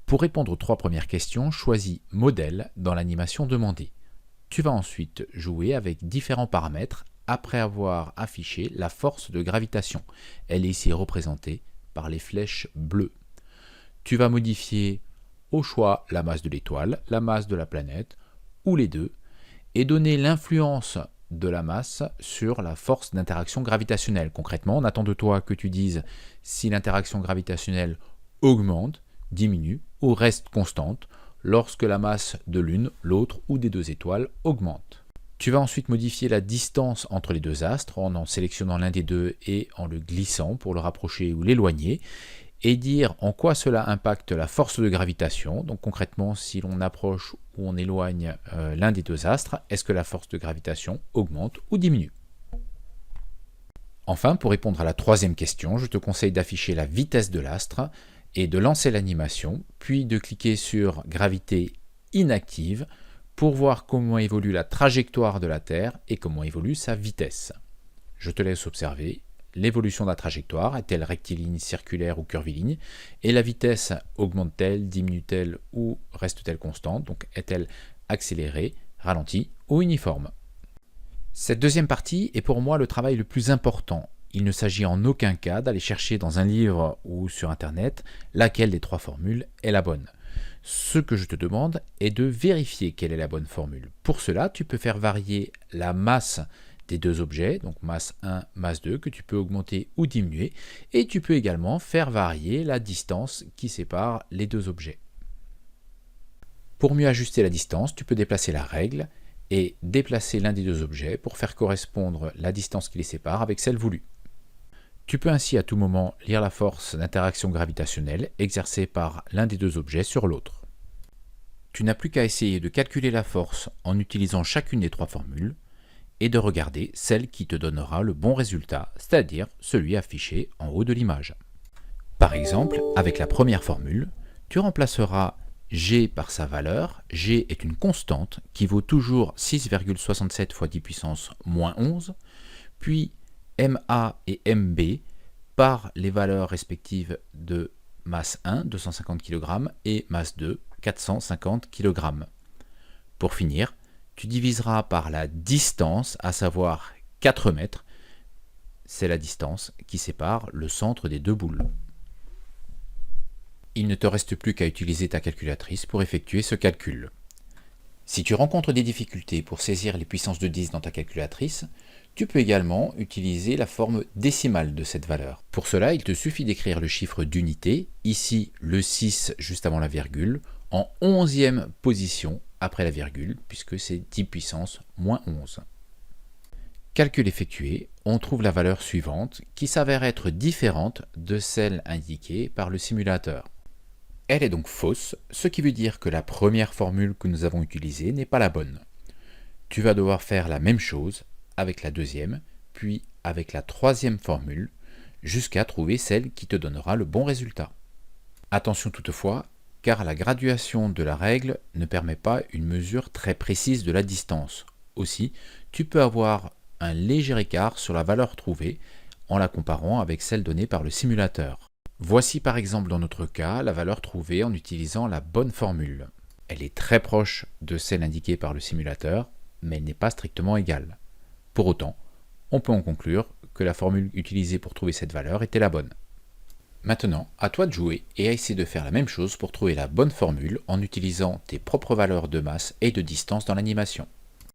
Pour répondre aux 3 premières questions, choisis Modèle dans l'animation demandée. Tu vas ensuite jouer avec différents paramètres après avoir affiché la force de gravitation. Elle est ici représentée par les flèches bleues. Tu vas modifier au choix la masse de l'étoile, la masse de la planète ou les deux et donner l'influence de la masse sur la force d'interaction gravitationnelle. Concrètement, on attend de toi que tu dises si l'interaction gravitationnelle augmente, diminue ou reste constante lorsque la masse de l'une, l'autre ou des deux étoiles augmente. Tu vas ensuite modifier la distance entre les deux astres en sélectionnant l'un des deux et en le glissant pour le rapprocher ou l'éloigner et dire en quoi cela impacte la force de gravitation. Donc concrètement, si l'on approche ou on éloigne l'un des deux astres, est-ce que la force de gravitation augmente ou diminue? Enfin, pour répondre à la 3e question, je te conseille d'afficher la vitesse de l'astre et de lancer l'animation, puis de cliquer sur gravité inactive pour voir comment évolue la trajectoire de la Terre et comment évolue sa vitesse. Je te laisse observer l'évolution de la trajectoire, est-elle rectiligne, circulaire ou curviligne, et la vitesse augmente-t-elle, diminue-t-elle ou reste-t-elle constante, donc est-elle accélérée, ralentie ou uniforme. Cette deuxième partie est pour moi le travail le plus important. Il ne s'agit en aucun cas d'aller chercher dans un livre ou sur internet laquelle des 3 formules est la bonne. Ce que je te demande est de vérifier quelle est la bonne formule. Pour cela, tu peux faire varier la masse des deux objets, donc masse 1, masse 2, que tu peux augmenter ou diminuer, et tu peux également faire varier la distance qui sépare les deux objets. Pour mieux ajuster la distance, tu peux déplacer la règle et déplacer l'un des deux objets pour faire correspondre la distance qui les sépare avec celle voulue. Tu peux ainsi à tout moment lire la force d'interaction gravitationnelle exercée par l'un des deux objets sur l'autre. Tu n'as plus qu'à essayer de calculer la force en utilisant chacune des 3 formules et de regarder celle qui te donnera le bon résultat, c'est-à-dire celui affiché en haut de l'image. Par exemple, avec la première formule, tu remplaceras G par sa valeur. G est une constante qui vaut toujours 6,67 fois 10 puissance moins 11, puis MA et MB par les valeurs respectives de masse 1, 250 kg, et masse 2, 450 kg. Pour finir, tu diviseras par la distance, à savoir 4 mètres. C'est la distance qui sépare le centre des deux boules. Il ne te reste plus qu'à utiliser ta calculatrice pour effectuer ce calcul. Si tu rencontres des difficultés pour saisir les puissances de 10 dans ta calculatrice, tu peux également utiliser la forme décimale de cette valeur. Pour cela, il te suffit d'écrire le chiffre d'unité, ici le 6 juste avant la virgule, en 11e position après la virgule, puisque c'est 10 puissance moins 11. Calcul effectué, on trouve la valeur suivante, qui s'avère être différente de celle indiquée par le simulateur. Elle est donc fausse, ce qui veut dire que la première formule que nous avons utilisée n'est pas la bonne. Tu vas devoir faire la même chose avec la deuxième, puis avec la 3e formule, jusqu'à trouver celle qui te donnera le bon résultat. Attention toutefois, car la graduation de la règle ne permet pas une mesure très précise de la distance. Aussi, tu peux avoir un léger écart sur la valeur trouvée en la comparant avec celle donnée par le simulateur. Voici par exemple dans notre cas la valeur trouvée en utilisant la bonne formule. Elle est très proche de celle indiquée par le simulateur, mais elle n'est pas strictement égale. Pour autant, on peut en conclure que la formule utilisée pour trouver cette valeur était la bonne. Maintenant, à toi de jouer et à essayer de faire la même chose pour trouver la bonne formule en utilisant tes propres valeurs de masse et de distance dans l'animation.